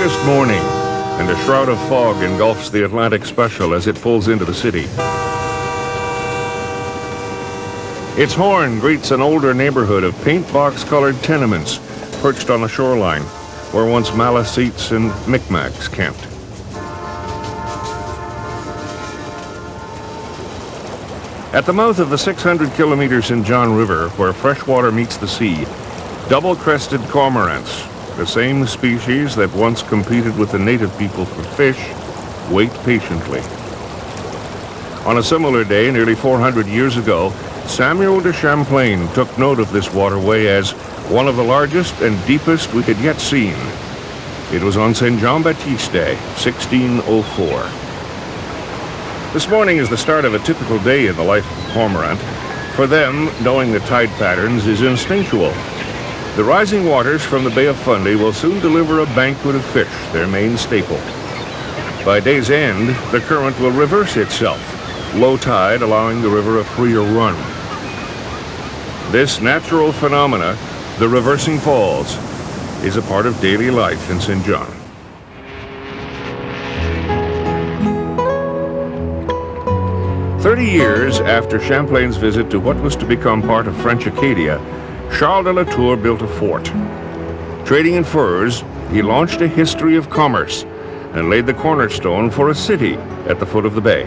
August morning, and a shroud of fog engulfs the Atlantic Special as it pulls into the city. Its horn greets an older neighborhood of paint box-colored tenements perched on the shoreline, where once Maliseets and Micmacs camped. At the mouth of the 600-kilometer St. John River, where freshwater meets the sea, double-crested cormorants, the same species that once competed with the native people for fish, wait patiently. On a similar day, nearly 400 years ago, Samuel de Champlain took note of this waterway as one of the largest and deepest we had yet seen. It was on St. Jean-Baptiste Day, 1604. This morning is the start of a typical day in the life of a cormorant. For them, knowing the tide patterns is instinctual. The rising waters from the Bay of Fundy will soon deliver a banquet of fish, their main staple. By day's end, the current will reverse itself, low tide allowing the river a freer run. This natural phenomena, the reversing falls, is a part of daily life in St. John. "30 years after Champlain's visit to what was to become part of French Acadia, Charles de La Tour built a fort. Trading in furs, he launched a history of commerce and laid the cornerstone for a city at the foot of the bay.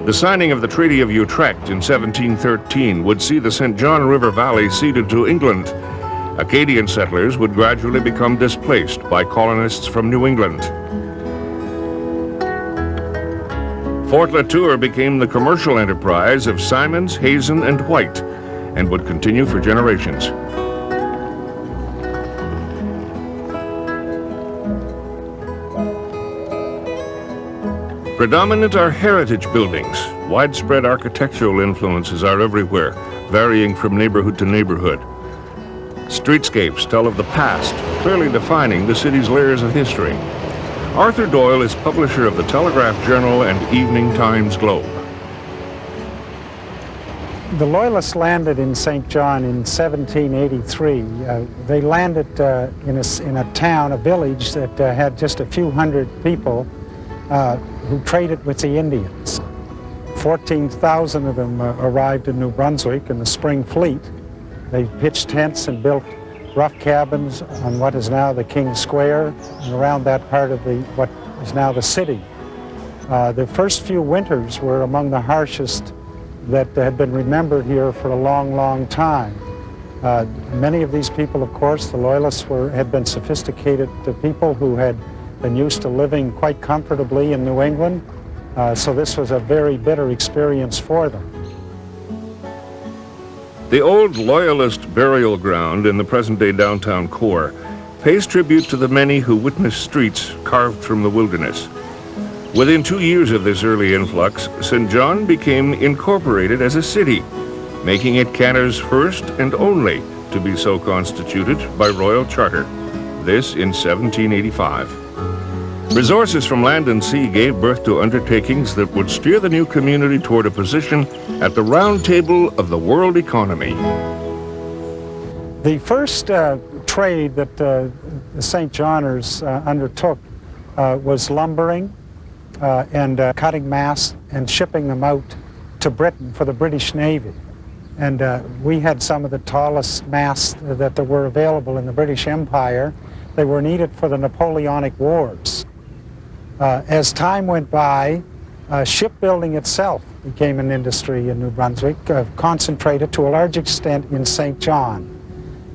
The signing of the Treaty of Utrecht in 1713 would see the St. John River Valley ceded to England. Acadian settlers would gradually become displaced by colonists from New England. Fort La Tour became the commercial enterprise of Simons, Hazen, and White, and would continue for generations. Predominant are heritage buildings. Widespread architectural influences are everywhere, varying from neighborhood to neighborhood. Streetscapes tell of the past, clearly defining the city's layers of history. Arthur Doyle is publisher of the Telegraph-Journal and Evening Times Globe. The Loyalists landed in St. John in 1783. They landed in a town, a village that had just a few hundred people who traded with the Indians. 14,000 of them arrived in New Brunswick in the Spring Fleet. They pitched tents and built rough cabins on what is now the King Square and around that part of what is now the city. The first few winters were among the harshest that had been remembered here for a long, long time. Many of these people, of course, the Loyalists had been sophisticated people who had been used to living quite comfortably in New England, so this was a very bitter experience for them. The old Loyalist burial ground in the present-day downtown core pays tribute to the many who witnessed streets carved from the wilderness. Within 2 years of this early influx, St. John became incorporated as a city, making it Canada's first and only to be so constituted by royal charter, this in 1785. Resources from land and sea gave birth to undertakings that would steer the new community toward a position at the round table of the world economy. The first trade that the St. Johners undertook was lumbering and cutting masts and shipping them out to Britain for the British Navy. And we had some of the tallest masts that there were available in the British Empire. They were needed for the Napoleonic Wars. As time went by, shipbuilding itself became an industry in New Brunswick, concentrated to a large extent in St. John.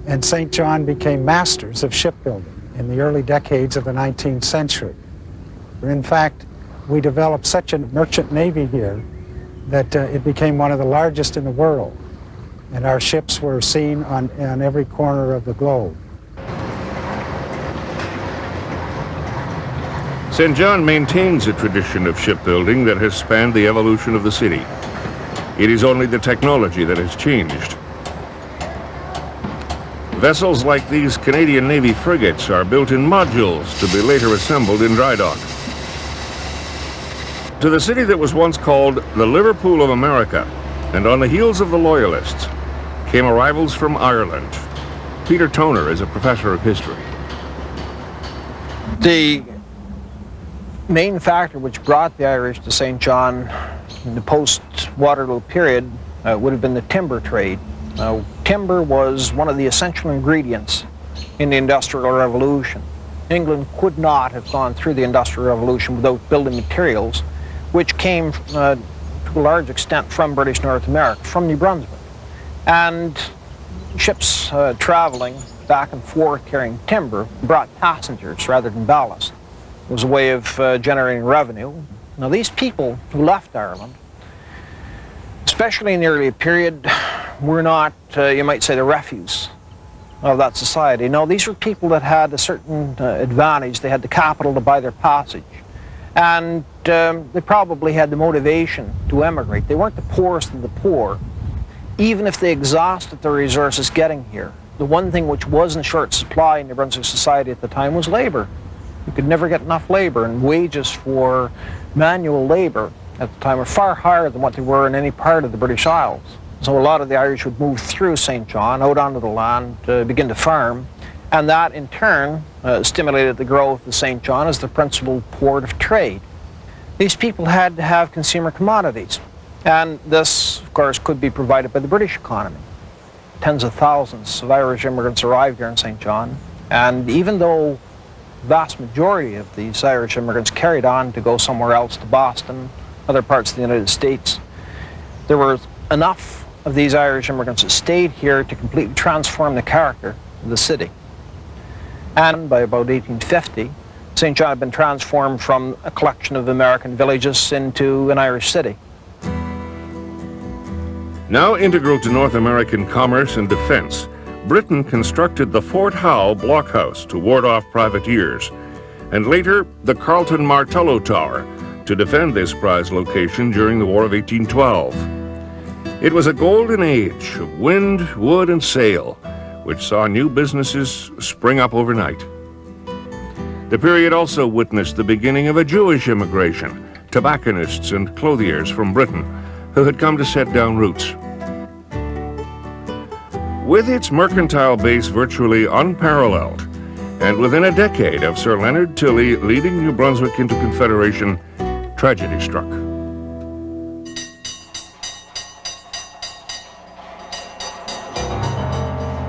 And St. John became masters of shipbuilding in the early decades of the 19th century. In fact, we developed such a merchant navy here that it became one of the largest in the world. And our ships were seen on every corner of the globe. St. John maintains a tradition of shipbuilding that has spanned the evolution of the city. It is only the technology that has changed. Vessels like these Canadian Navy frigates are built in modules to be later assembled in dry dock. To the city that was once called the Liverpool of America, and on the heels of the Loyalists, came arrivals from Ireland. Peter Toner is a professor of history. The main factor which brought the Irish to St. John in the post-Waterloo period would have been the timber trade. Now, timber was one of the essential ingredients in the Industrial Revolution. England could not have gone through the Industrial Revolution without building materials, which came to a large extent from British North America, from New Brunswick. And ships traveling back and forth carrying timber brought passengers rather than ballast. It was a way of generating revenue. Now, these people who left Ireland, especially in the early period, were not, you might say, the refuse of that society. No, these were people that had a certain advantage. They had the capital to buy their passage. And they probably had the motivation to emigrate. They weren't the poorest of the poor, even if they exhausted their resources getting here. The one thing which was in short supply in New Brunswick society at the time was labor. You could never get enough labor, and wages for manual labor at the time were far higher than what they were in any part of the British Isles. So a lot of the Irish would move through St. John, out onto the land, begin to farm, and that in turn stimulated the growth of St. John as the principal port of trade. These people had to have consumer commodities, and this, of course, could be provided by the British economy. Tens of thousands of Irish immigrants arrived here in St. John, and even though the vast majority of these Irish immigrants carried on to go somewhere else, to Boston, other parts of the United States, there were enough of these Irish immigrants that stayed here to completely transform the character of the city. And by about 1850, St. John had been transformed from a collection of American villages into an Irish city. Now integral to North American commerce and defense, Britain constructed the Fort Howe blockhouse to ward off privateers, and later the Carlton Martello Tower to defend this prized location during the War of 1812. It was a golden age of wind, wood, and sail, which saw new businesses spring up overnight. The period also witnessed the beginning of a Jewish immigration, tobacconists and clothiers from Britain, who had come to set down roots. With its mercantile base virtually unparalleled, and within a decade of Sir Leonard Tilley leading New Brunswick into Confederation, tragedy struck.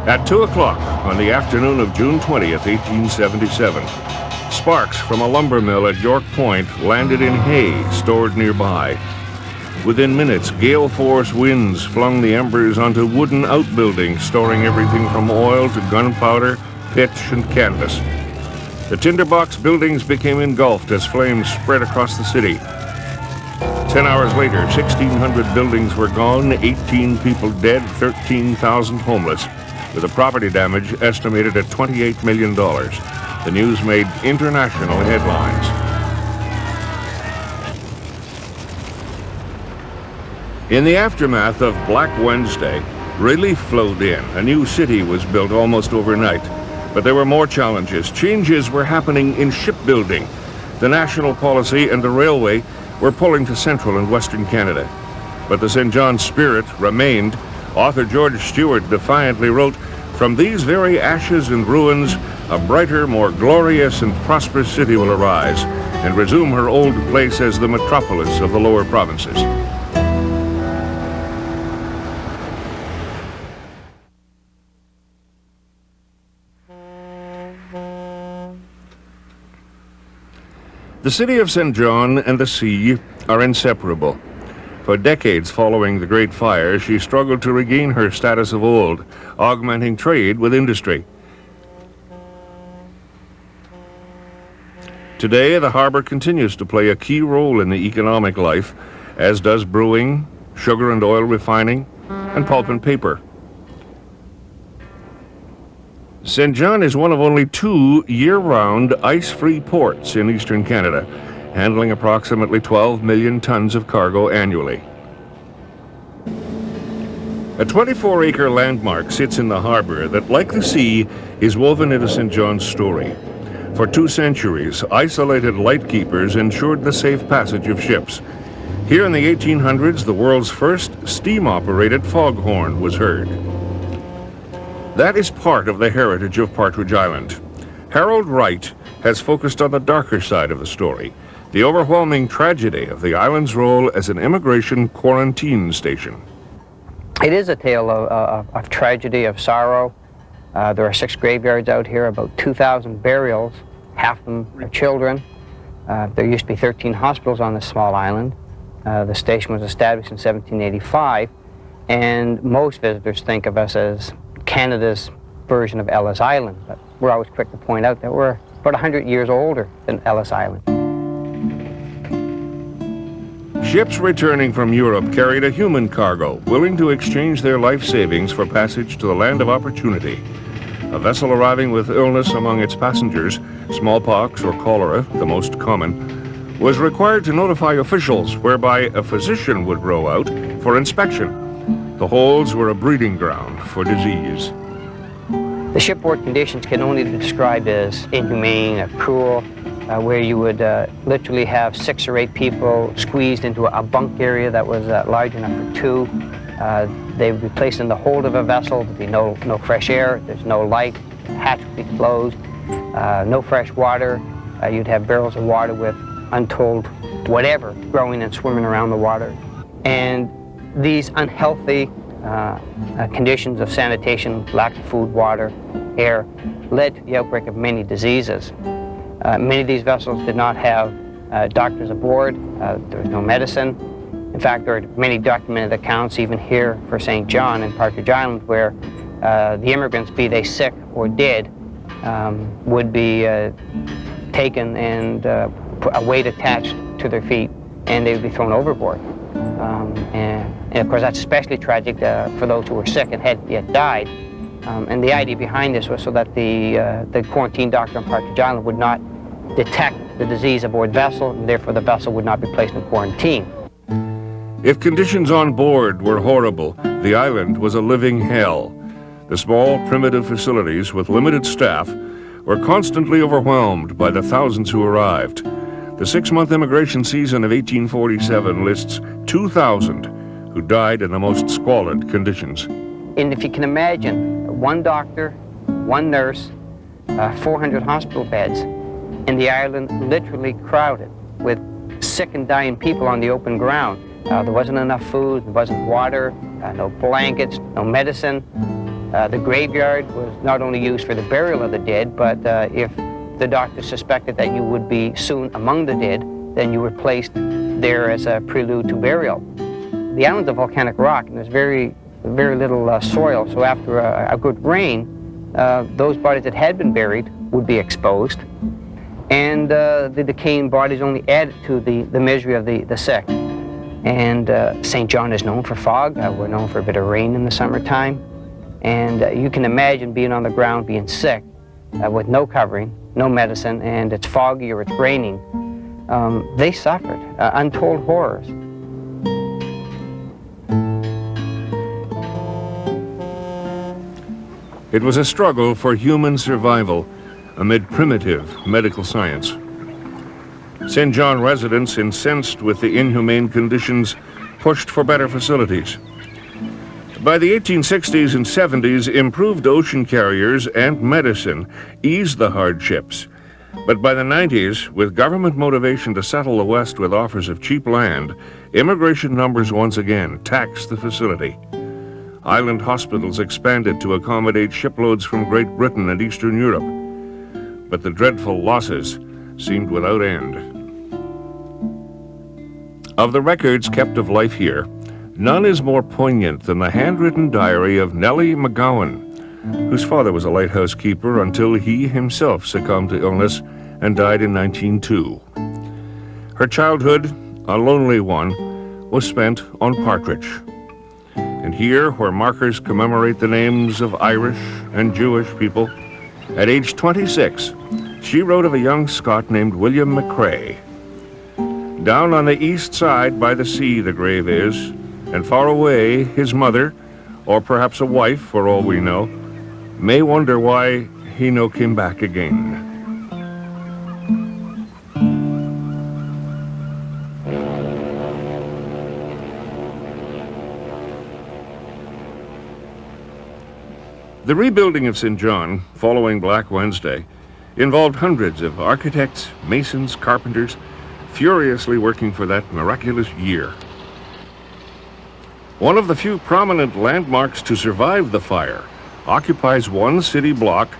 At 2 o'clock on the afternoon of June 20th, 1877, sparks from a lumber mill at York Point landed in hay stored nearby. Within minutes, gale-force winds flung the embers onto wooden outbuildings storing everything from oil to gunpowder, pitch, and canvas. The tinderbox buildings became engulfed as flames spread across the city. 10 hours later, 1,600 buildings were gone, 18 people dead, 13,000 homeless, with the property damage estimated at $28 million. The news made international headlines. In the aftermath of Black Wednesday, relief flowed in. A new city was built almost overnight. But there were more challenges. Changes were happening in shipbuilding. The national policy and the railway were pulling to central and western Canada. But the St. John spirit remained. Author George Stewart defiantly wrote, "From these very ashes and ruins, a brighter, more glorious and prosperous city will arise and resume her old place as the metropolis of the lower provinces." The city of St. John and the sea are inseparable. For decades following the Great Fire, she struggled to regain her status of old, augmenting trade with industry. Today, the harbor continues to play a key role in the economic life, as does brewing, sugar and oil refining, and pulp and paper. St. John is one of only 2 year-round ice-free ports in eastern Canada, handling approximately 12 million tons of cargo annually. A 24-acre landmark sits in the harbor that, like the sea, is woven into St. John's story. For 2 centuries, isolated lightkeepers ensured the safe passage of ships. Here in the 1800s, the world's first steam-operated foghorn was heard. That is part of the heritage of Partridge Island. Harold Wright has focused on the darker side of the story, the overwhelming tragedy of the island's role as an immigration quarantine station. It is a tale of tragedy, of sorrow. There are 6 graveyards out here, about 2,000 burials, half of them are children. There used to be 13 hospitals on this small island. The station was established in 1785, and most visitors think of us as Canada's version of Ellis Island, but we're always quick to point out that we're about 100 years older than Ellis Island. Ships returning from Europe carried a human cargo, willing to exchange their life savings for passage to the land of opportunity. A vessel arriving with illness among its passengers, smallpox or cholera, the most common, was required to notify officials, whereby a physician would row out for inspection. The holds were a breeding ground for disease. The shipboard conditions can only be described as inhumane, cruel, where you would literally have 6 or 8 people squeezed into a bunk area that was large enough for 2. They would be placed in the hold of a vessel. There'd be no fresh air, there's no light, the hatch would be closed, no fresh water. You'd have barrels of water with untold whatever growing and swimming around the water. And these unhealthy conditions of sanitation, lack of food, water, air, led to the outbreak of many diseases. Many of these vessels did not have doctors aboard. There was no medicine. In fact, there are many documented accounts, even here for St. John and Partridge Island, where the immigrants, be they sick or dead, would be taken and a weight attached to their feet, and they would be thrown overboard. And of course, that's especially tragic for those who were sick and had yet died. And the idea behind this was so that the quarantine doctor on Partridge Island would not detect the disease aboard vessel, and therefore the vessel would not be placed in quarantine. If conditions on board were horrible, the island was a living hell. The small, primitive facilities with limited staff were constantly overwhelmed by the thousands who arrived. The 6-month immigration season of 1847 lists 2,000 who died in the most squalid conditions. And if you can imagine, 1 doctor, 1 nurse, 400 hospital beds, and the island literally crowded with sick and dying people on the open ground. There wasn't enough food, there wasn't water, no blankets, no medicine. The graveyard was not only used for the burial of the dead, but if the doctor suspected that you would be soon among the dead, then you were placed there as a prelude to burial. The island's a volcanic rock, and there's very little soil, so after a good rain, those bodies that had been buried would be exposed, and the decaying bodies only added to the misery of the sick. And St. John is known for fog. We're known for a bit of rain in the summertime. And you can imagine being on the ground, being sick, with no covering, no medicine, and it's foggy or it's raining. They suffered untold horrors. It was a struggle for human survival amid primitive medical science. St. John residents, incensed with the inhumane conditions, pushed for better facilities. By the 1860s and 70s, improved ocean carriers and medicine eased the hardships. But by the 90s, with government motivation to settle the West with offers of cheap land, immigration numbers once again taxed the facility. Island hospitals expanded to accommodate shiploads from Great Britain and Eastern Europe. But the dreadful losses seemed without end. Of the records kept of life here, none is more poignant than the handwritten diary of Nellie McGowan, whose father was a lighthouse keeper until he himself succumbed to illness and died in 1902. Her childhood, a lonely one, was spent on Partridge. And here, where markers commemorate the names of Irish and Jewish people, at age 26, she wrote of a young Scot named William McCrae. Down on the east side by the sea the grave is, and far away his mother, or perhaps a wife for all we know, may wonder why he no came back again. The rebuilding of St. John, following Black Wednesday, involved hundreds of architects, masons, carpenters, furiously working for that miraculous year. One of the few prominent landmarks to survive the fire occupies one city block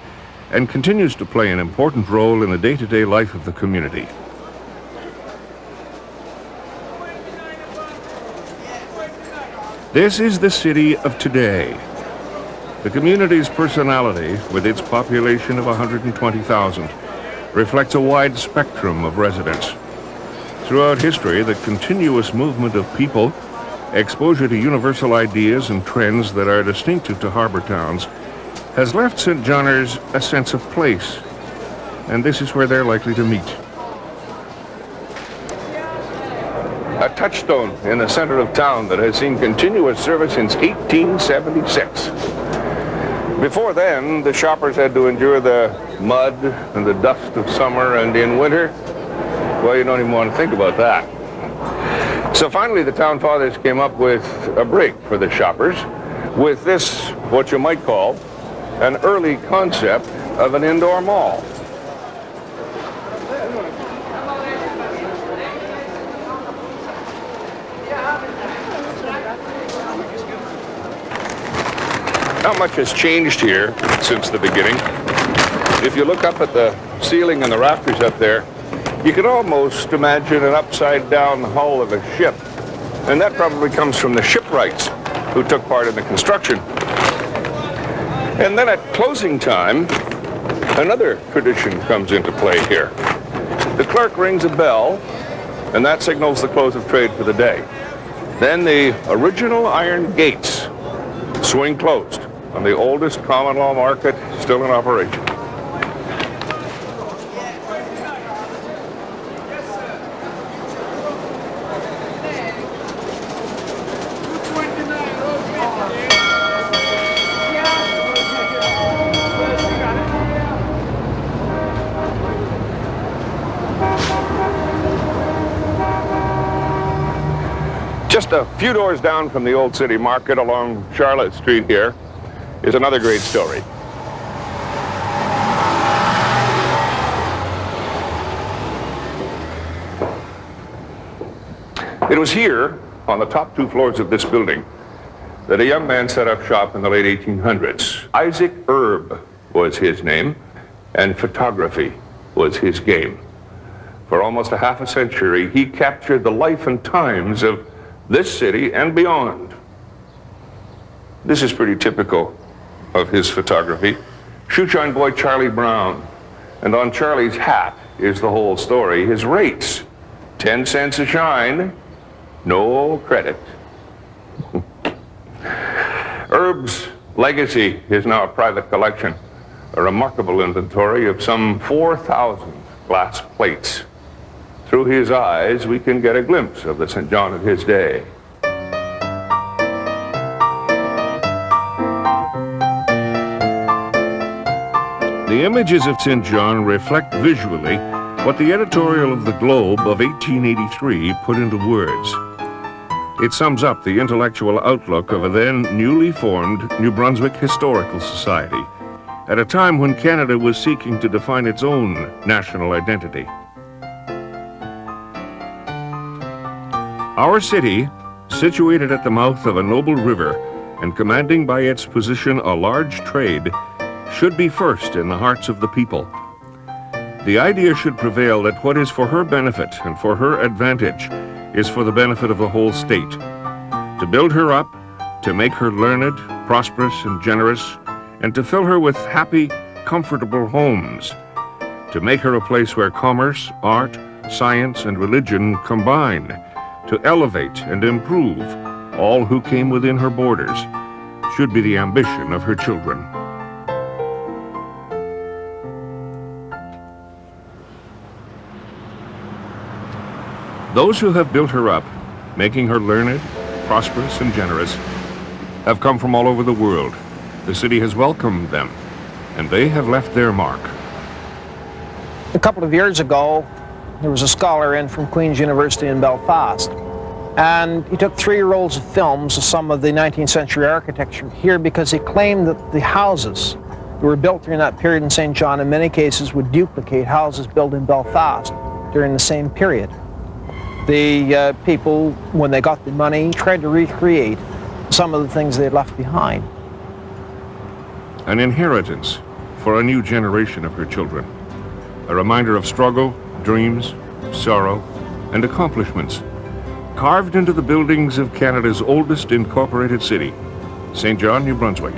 and continues to play an important role in the day-to-day life of the community. This is the city of today. The community's personality, with its population of 120,000, reflects a wide spectrum of residents. Throughout history, the continuous movement of people, exposure to universal ideas and trends that are distinctive to harbor towns, has left St. Johners a sense of place, and this is where they're likely to meet. A touchstone in the center of town that has seen continuous service since 1876. Before then, the shoppers had to endure the mud and the dust of summer, and in winter, well, you don't even want to think about that. So finally, the town fathers came up with a break for the shoppers with this, what you might call, an early concept of an indoor mall. Not much has changed here since the beginning. If you look up at the ceiling and the rafters up there, you can almost imagine an upside-down hull of a ship. And that probably comes from the shipwrights who took part in the construction. And then at closing time, another tradition comes into play here. The clerk rings a bell, and that signals the close of trade for the day. Then the original iron gates swing closed on the oldest common law market still in operation. Just a few doors down from the old city market along Charlotte Street here is another great story. It was here, on the top two floors of this building, that a young man set up shop in the late 1800s. Isaac Erb was his name, and photography was his game. For almost a half a century, he captured the life and times of this city and beyond. This is pretty typical of his photography. Shoeshine boy Charlie Brown. And on Charlie's hat is the whole story. His rates, 10 cents a shine, no credit. Erb's legacy is now a private collection, a remarkable inventory of some 4,000 glass plates. Through his eyes, we can get a glimpse of the St. John of his day. The images of St. John reflect visually what the editorial of the Globe of 1883 put into words. It sums up the intellectual outlook of a then newly formed New Brunswick Historical Society, at a time when Canada was seeking to define its own national identity. Our city, situated at the mouth of a noble river and commanding by its position a large trade, should be first in the hearts of the people. The idea should prevail that what is for her benefit and for her advantage is for the benefit of the whole state. To build her up, to make her learned, prosperous, and generous, and to fill her with happy, comfortable homes. To make her a place where commerce, art, science, and religion combine, to elevate and improve all who came within her borders, should be the ambition of her children. Those who have built her up, making her learned, prosperous, and generous, have come from all over the world. The city has welcomed them, and they have left their mark. A couple of years ago, there was a scholar in from Queen's University in Belfast. And he took 3 rolls of films of some of the 19th century architecture here because he claimed that the houses that were built during that period in St. John in many cases would duplicate houses built in Belfast during the same period. The people, when they got the money, tried to recreate some of the things they had left behind. An inheritance for a new generation of her children. A reminder of struggle, dreams, sorrow, and accomplishments. Carved into the buildings of Canada's oldest incorporated city, St. John, New Brunswick.